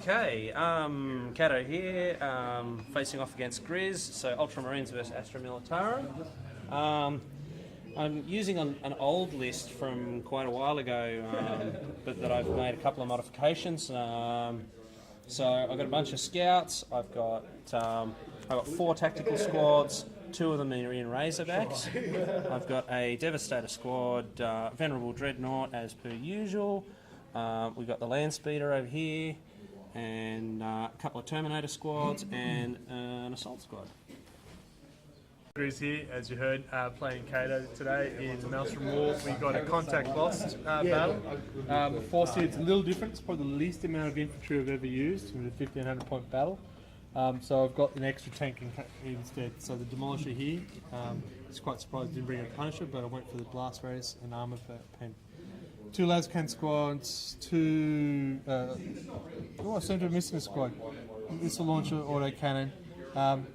Okay, Cato here, facing off against Grizz, so Ultramarines versus Astra Militarum. I'm using an old list from quite a while ago, but that I've made a couple of modifications. So I've got a bunch of scouts, I've got 4 tactical squads, 2 of them are in Razorbacks. I've got a Devastator squad, Venerable Dreadnought as per usual. We've got the Land Speeder over here, and a couple of Terminator squads, and an Assault squad. Grizz here, as you heard, playing Cato today in the Maelstrom War. We got a contact lost battle. Force here, it's a little different. It's probably the least amount of infantry I've ever used in a 1500 point battle. So I've got an extra tank instead. So the Demolisher here, it's quite surprised I didn't bring a Punisher, but I went for the Blast Radius and Armour pen. 2 Lascan squads, 2... I seem to have missed a squad. Missile launcher, auto cannon.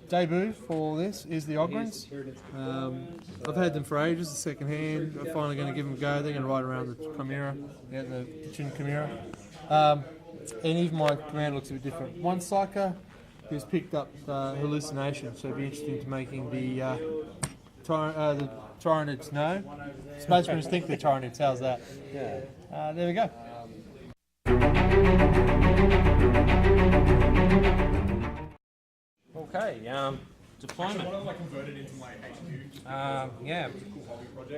Debut for this is the Ordnance. I've had them for ages, the second hand. I'm finally going to give them a go. They're going to ride around the Chimera, the Chin Chimera. And even my command looks a bit different. One Psyker who's picked up hallucination, so it'd be interesting to making the Tyranids know. Space Marines think they're Tyranids, how's that? Yeah. There we go. Okay, deployment. Yeah,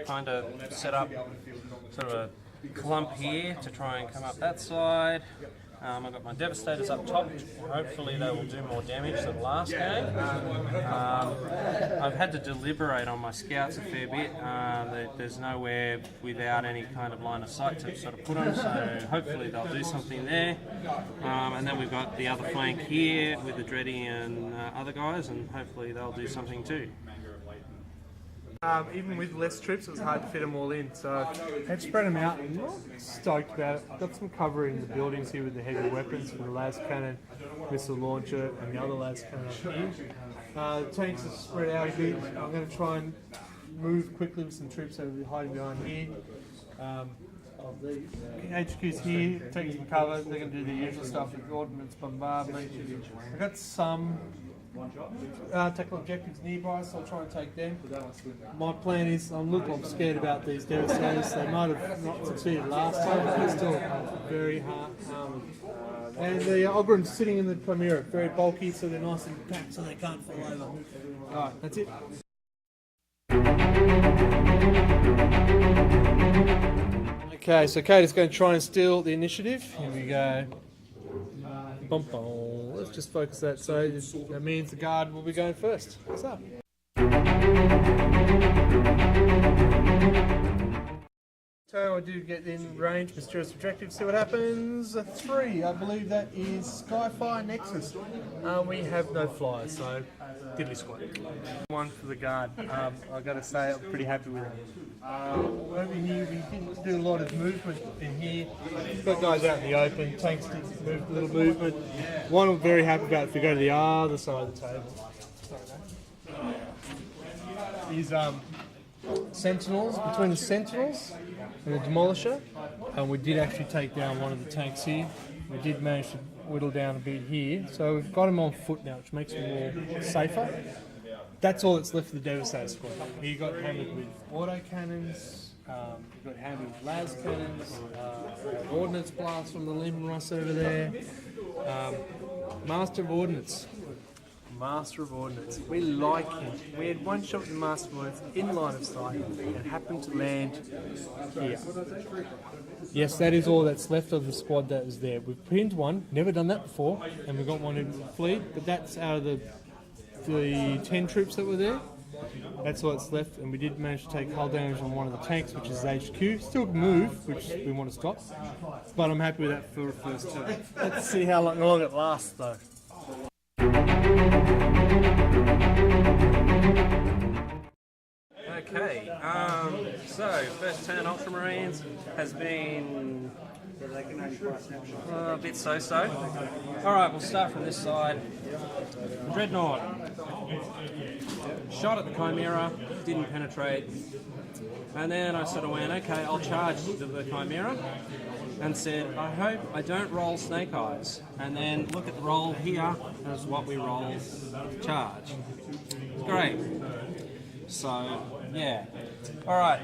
kind of set up sort of a clump here to try and come up that side. I've got my Devastators up top. Hopefully they will do more damage than last game. I've had to deliberate on my scouts a fair bit. There's nowhere without any kind of line of sight to sort of put them, so hopefully they'll do something there. And then we've got the other flank here with the Dreddy and other guys, and hopefully they'll do something too. Even with less troops, it was hard to fit them all in, so I had to spread them out. I'm not stoked about it. Got some cover in the buildings here with the heavy weapons for the las cannon, missile launcher, and the other las cannon up here. The tanks are spread out a bit. I'm going to try and move quickly with some troops that are hiding behind here. HQ's here, taking some cover. They're going to do the usual stuff with ordnance bombardment. I've got some tactical objectives nearby, so I'll try and take them. My plan is, I'm scared about these Devastators. They might have not succeeded last time, but they're still very hard armoured. And the Ogrons sitting in the Chimera, very bulky, so they're nice and packed, so they can't fall over. Alright, that's it. Okay, so Kate going to try and steal the initiative. Here we go. Bum, bum. Let's just focus that, so that means the guard will be going first. What's up? So I do get in range, mysterious objective, see what happens. A 3, I believe that is Skyfire Nexus. We have no flyers, so diddly squad. 1 for the guard. I've got to say I'm pretty happy with it. Over here we didn't do a lot of movement in here. We've got guys out in the open, tanks did move a little movement. One I'm very happy about if we go to the other side of the table. Is Sentinels, between the Sentinels and the Demolisher, and we did actually take down one of the tanks here. We did manage to whittle down a bit here, so we've got them on foot now, which makes them more safer. That's all that's left for the Devastator squad. You got hammered with auto cannons, you got hammered with las cannons, ordnance blast from the Limb Ross over there. Master of Ordnance. Master of Ordnance. We like him. We had one shot with the Master of Ordnance in line of sight and happened to land here. Yes, that is all that's left of the squad that was there. We've pinned one, never done that before, and we've got one in fleet, but that's out of the 10 troops that were there. That's all that's left, and we did manage to take hull damage on one of the tanks, which is HQ. Still move, which we want to stop, but I'm happy with that for a first turn. Let's see how long it lasts though. Okay, so first turn Ultramarines has been a bit so-so. Alright, we'll start from this side. Dreadnought. Shot at the Chimera, didn't penetrate. And then I sort of went, okay, I'll charge the Chimera, and said, I hope I don't roll Snake Eyes. And then look at the roll here as what we roll charge. Great. So, yeah. Alright,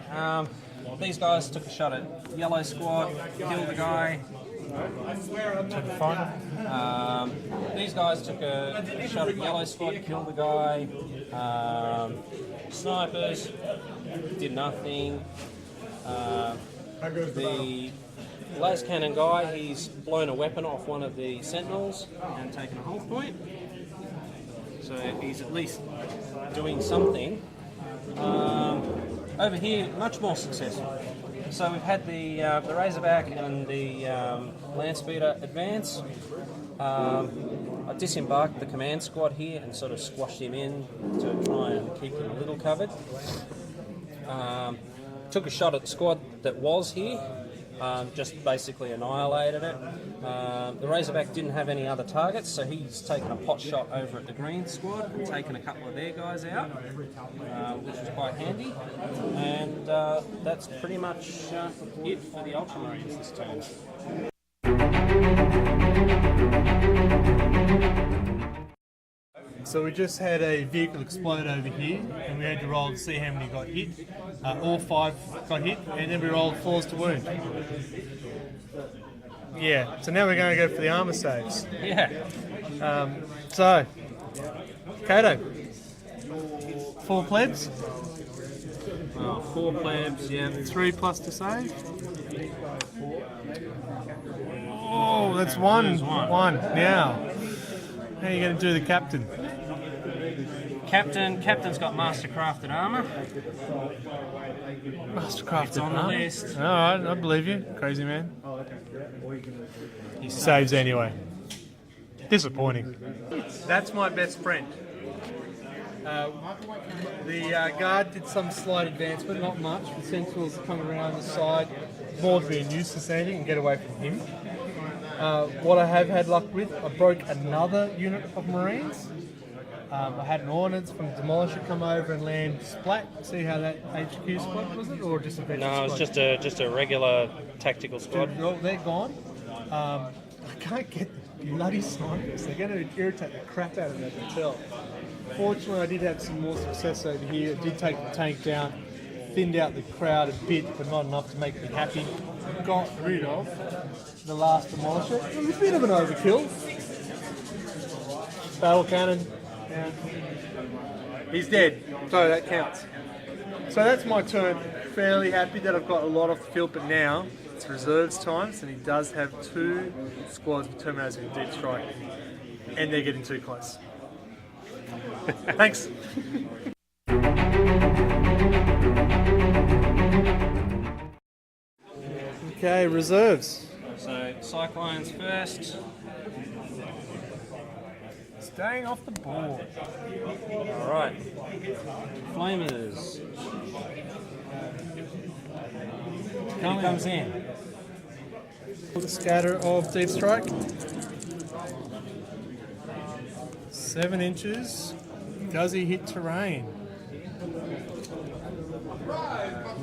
these guys took a shot at Yellow Squad, killed the guy. Took fun. These guys took a shot at Yellow Squad, killed the guy. Snipers did nothing. The las cannon guy, he's blown a weapon off one of the sentinels and taken a health point. So he's at least doing something. Over here, much more successful. So we've had the Razorback and the Landspeeder advance. I disembarked the command squad here and sort of squashed him in to try and keep him a little covered. Took a shot at the squad that was here, just basically annihilated it. The Razorback didn't have any other targets, so he's taken a pot shot over at the green squad and taken a couple of their guys out, which was quite handy. And that's pretty much it for the Ultramarines this turn. So we just had a vehicle explode over here, and we had to roll to see how many got hit. All 5 got hit, and then we rolled falls to wound. Yeah, so now we're going to go for the armour saves. Yeah. So, Kato, 4 plebs, 4 plebs, yeah. 3 plus to save. Oh, that's one. One. Now, how are you going to do the captain? Captain's got mastercrafted armour. Mastercrafted It's on the armour? list. Alright, I believe you, crazy man. He saves anyway. Disappointing. That's my best friend. The guard did some slight advancement, not much. The sentinels come around the side, more to be a nuisance than anything and get away from him. What I have had luck with, I broke another unit of Marines. I had an Ordnance from Demolisher come over and land splat. See how that HQ squad was it, or just a veteran No, squad? it's just a regular tactical squad. Well, they're gone. I can't get the bloody snipers. They're going to irritate the crap out of me, I can tell. Fortunately, I did have some more success over here. It did take the tank down, thinned out the crowd a bit, but not enough to make me happy. Got rid of the last Demolisher. It was a bit of an overkill. Battle cannon. Yeah. He's dead, so that counts. So that's my turn. Fairly happy that I've got a lot off the field, but now it's reserves times, and he does have 2 squads with Terminators with deep strike, and they're getting too close. Thanks. Okay, reserves. So Cyclones first. Staying off the board. Alright. Flamers. He comes in. The scatter of deep strike. 7 inches. Does he hit terrain?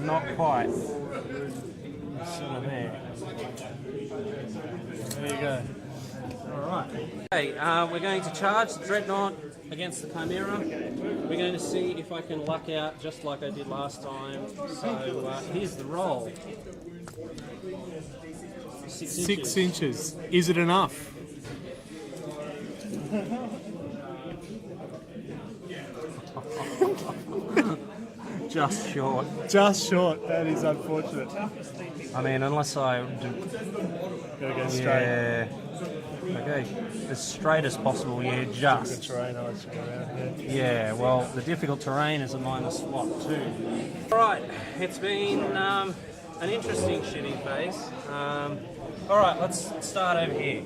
Not quite. Sort of there. There you go. Alright. Okay, we're going to charge the Dreadnought against the Chimera. We're going to see if I can luck out just like I did last time. So here's the roll. 6 inches. Is it enough? Just short. Just short. That is unfortunate. I mean, unless I do... Gotta go straight. Yeah. Okay, as straight as possible, yeah, just. Terrain, I was around here. Yeah, well, the difficult terrain is a minus what, 2. Alright, it's been an interesting shooting phase. Alright, let's start over here.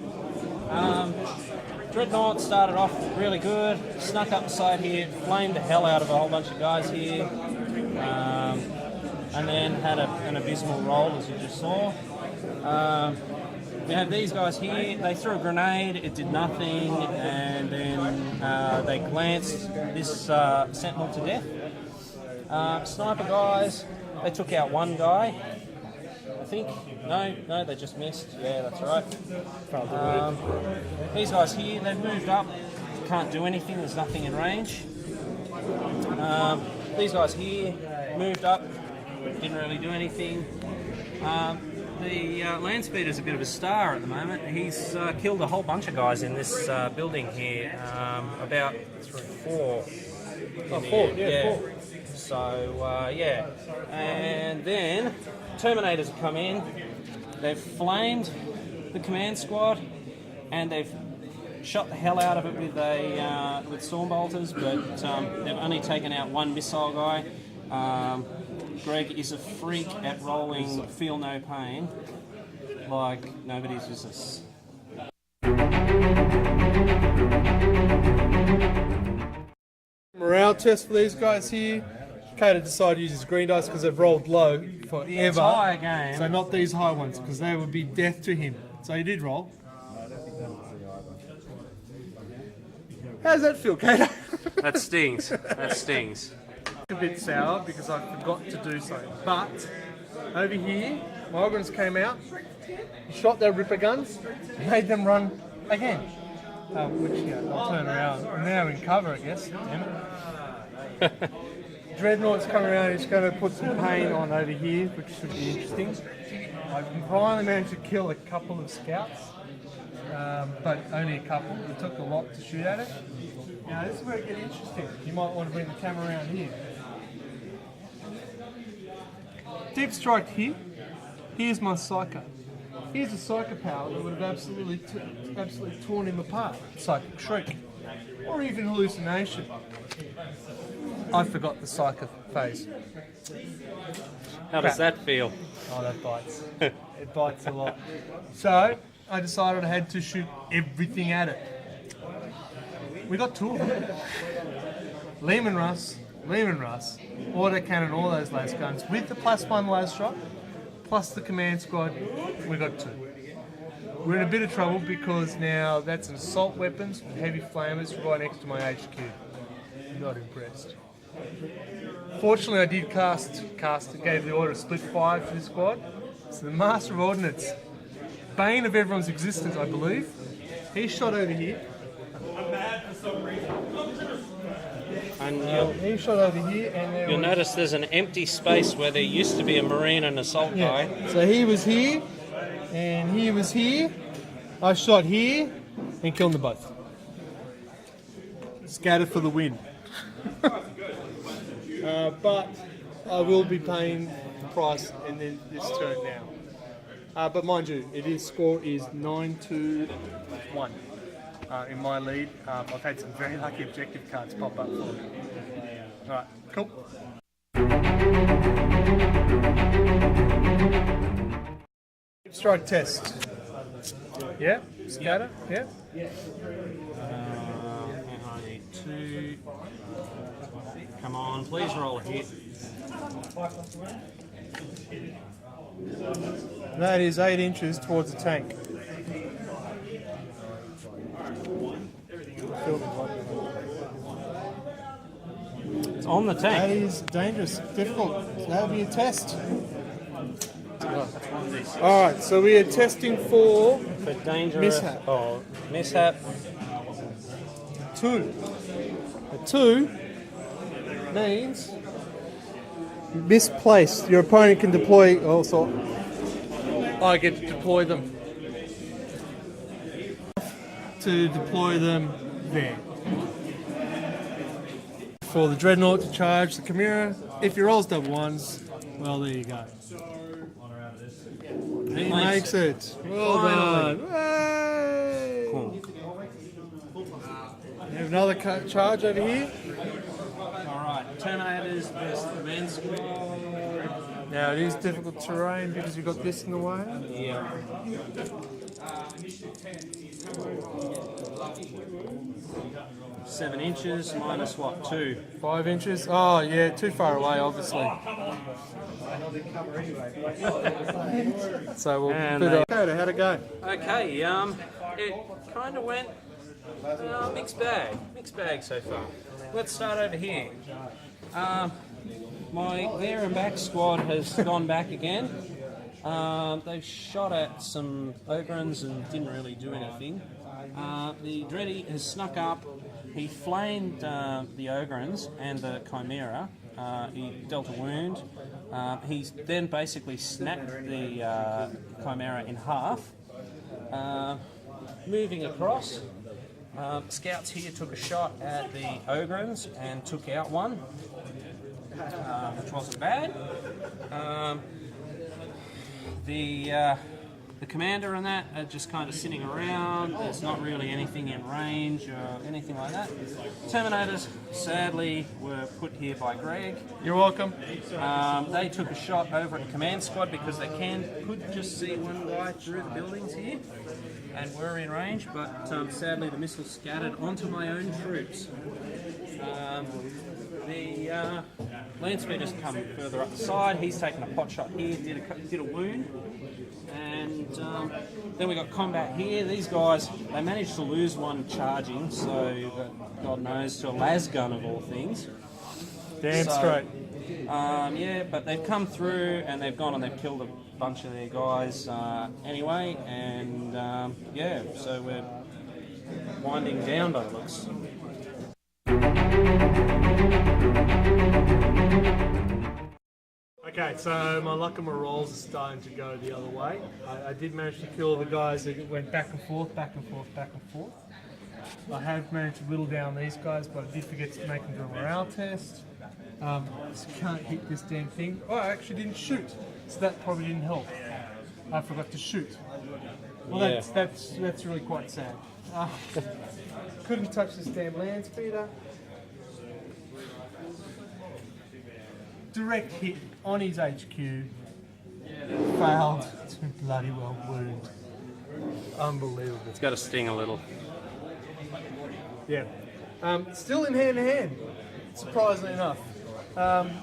Dreadnought started off really good, snuck up the side here, flamed the hell out of a whole bunch of guys here, and then had an abysmal roll, as you just saw. We have these guys here, they threw a grenade, it did nothing, and then they glanced this sentinel to death. Sniper guys, They took out one guy, I think. No, they just missed. Yeah, that's right. These guys here, they've moved up. Can't do anything. There's nothing in range. These guys here moved up. Didn't really do anything. The land speeder's a bit of a star at the moment. He's killed a whole bunch of guys in this building here. About 4. Oh, 4, yeah. 4. So, yeah. And then Terminators have come in. They've flamed the command squad, and they've shot the hell out of it with storm bolters, but they've only taken out one missile guy. Greg is a freak at rolling feel no pain like nobody's business. Morale test for these guys here. Cater decided to use his green dice because they've rolled low forever. The entire game. So not these high ones because they would be death to him. So he did roll. How does that feel, Cater? That stings. That stings. A bit sour because I forgot to do so. But over here, my Ordnance came out, shot their Ripper guns, made them run again. Which, yeah, I'll turn around. I'm now in cover, I guess. Damn it. Dreadnought's coming around, he's going to put some pain on over here, which should be interesting. I finally managed to kill a couple of scouts, but only a couple. It took a lot to shoot at it. Now this is where it gets interesting. You might want to bring the camera around here. Deep strike here. Here's my psycho. Here's a psycho power that would have absolutely torn him apart. Psychic shriek. Or even hallucination. I forgot the psycho phase. How does that feel? Oh, that bites. It bites a lot. So, I decided I had to shoot everything at it. We got 2 of them. Lehman Russ, autocannon, all those las guns, with the +1 las shot, plus the command squad, we got 2. We're in a bit of trouble because now that's an assault weapons with heavy flamers right next to my HQ. Not impressed. Fortunately, I did cast and gave the order to split 5 for this squad. So the Master of Ordnance, bane of everyone's existence, I believe, he shot over here. And he shot over here, and you'll notice there's an empty space where there used to be a Marine and assault guy. So he was here, and he was here. I shot here, and killed them both. Scattered for the win. But I will be paying the price in this turn now. But mind you, score is 9-1 in my lead. I've had some very lucky objective cards pop up for me. Alright, cool. Strike test. Yeah, scatter, yeah. I need 2. Come on, please roll a hit. That is 8 inches towards the tank. It's on the That tank. is dangerous, difficult. That'll be a test. Alright, so we are testing for For dangerous. mishap. Oh, mishap. 2. A 2 means misplaced. Your opponent can deploy also. I get to deploy them. To deploy them there. For the Dreadnought to charge the Chimera. If your rolls double ones, well, there you go. He makes it. Well done. Hey! Cool. We have another charge over here. Alright, Terminators versus the command squad. Now it is difficult terrain because you've got this in the way. Yeah. $7 inches minus what? 2. 5 inches. Oh yeah, too far away, obviously. So we'll And put how'd it go? Okay, it kind of went mixed bag so far. Let's start over here. my there and back squad has gone back again. They've shot at some Ogrins and didn't really do anything. The Dreddy has snuck up. He flamed the Ogrins and the Chimera. He dealt a wound. He's then basically snapped the Chimera in half. Moving across, scouts here took a shot at the Ogrins and took out one, which wasn't bad. The commander and that are just kind of sitting around. There's not really anything in range or anything like that. Terminators, sadly, were put here by Greg. You're welcome. They took a shot over at the command squad because they could just see one guy through the buildings here and were in range, but sadly the missiles scattered onto my own troops. The Landspeeder's come further up the side. He's taken a pot shot here, did a wound. And then we got combat here. These guys, they managed to lose one charging, so God knows, to a las gun of all things. Damn straight. Yeah, but they've come through and they've gone and they've killed a bunch of their guys anyway. And yeah, so we're winding down by the looks. Okay, so my luck and my rolls are starting to go the other way. I did manage to kill the guys that went back and forth, back and forth, back and forth. I have managed to whittle down these guys, but I did forget to make them do a morale test. Just can't hit this damn thing. Oh, I actually didn't shoot, so that probably didn't help. I forgot to shoot. Well, Yeah. that's really quite sad. Couldn't touch this damn land speeder. Direct hit on his HQ, failed to bloody well wound. Unbelievable. It's got to sting a little. Yeah. Still in hand to hand, surprisingly enough.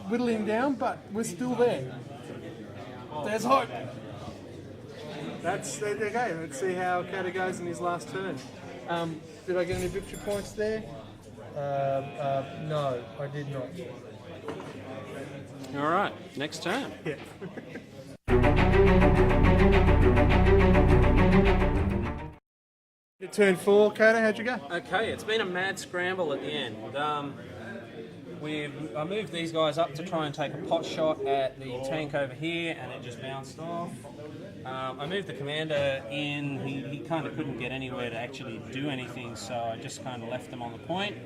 Whittling down, but we're still there. There's hope. That's okay. Let's see how Kata goes in his last turn. Did I get any victory points there? No, I did not. All right, next turn. Yeah. Turn 4, Kata, how'd you go? Okay, it's been a mad scramble at the end. I moved these guys up to try and take a pot shot at the tank over here, and it just bounced off. I moved the commander in. He kind of couldn't get anywhere to actually do anything, so I just kind of left them on the point.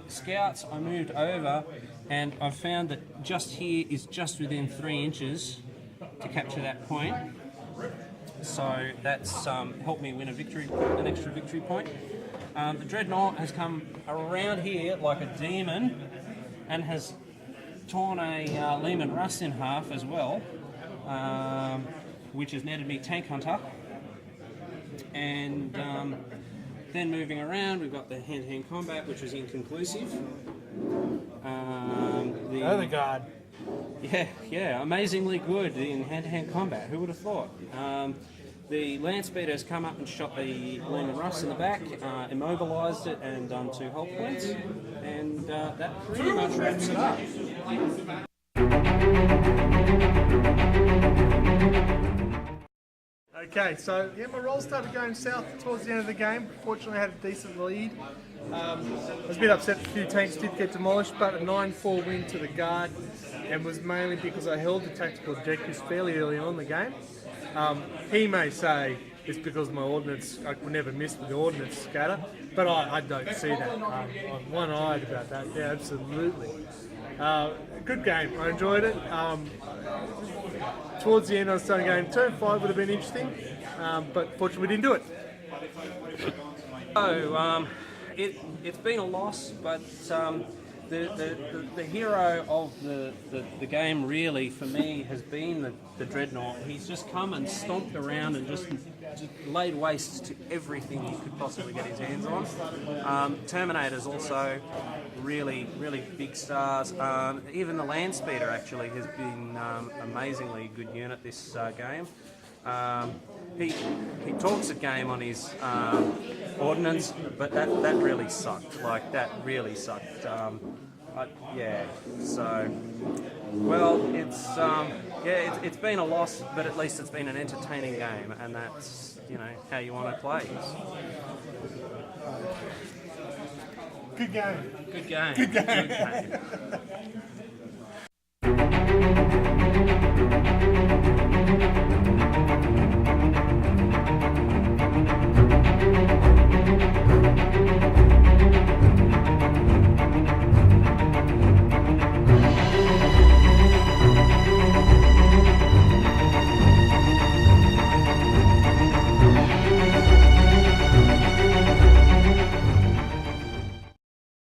Scouts, I moved over, and I've found that just here is just within 3 inches to capture that point. So that's helped me win an extra victory point. The Dreadnought has come around here like a demon and has torn a Lehman Russ in half as well, which has netted me Tank Hunter. And then moving around, we've got the hand-to-hand combat, which was inconclusive. The guard. Yeah, amazingly good in hand-to-hand combat. Who would have thought? The Landspeeder has come up and shot the Lehman Russ in the back, immobilised it, and done 2 hull points. And that pretty much wraps it up. Okay, so yeah, my roll started going south towards the end of the game. Fortunately, I had a decent lead. I was a bit upset a few tanks did get demolished, but a 9-4 win to the guard, and was mainly because I held the tactical objectives fairly early on in the game. He may say it's because my ordnance, I could never miss with the ordnance scatter, but I don't see that. I'm one-eyed about that. Yeah, absolutely. Good game. I enjoyed it. Towards the end, I was starting going, turn 5 would have been interesting, but fortunately we didn't do it. So, it's been a loss, but the hero of the game really for me has been the Dreadnought. He's just come and stomped around and just laid waste to everything he could possibly get his hands on. Terminators also really big stars. Even the Landspeeder actually has been amazingly good unit this game. He talks a game on his Ordnance, but that really sucked. Like, that really sucked. Yeah. So, well, it's been a loss, but at least it's been an entertaining game, and that's how you want to play. Good game. Good game. Good game.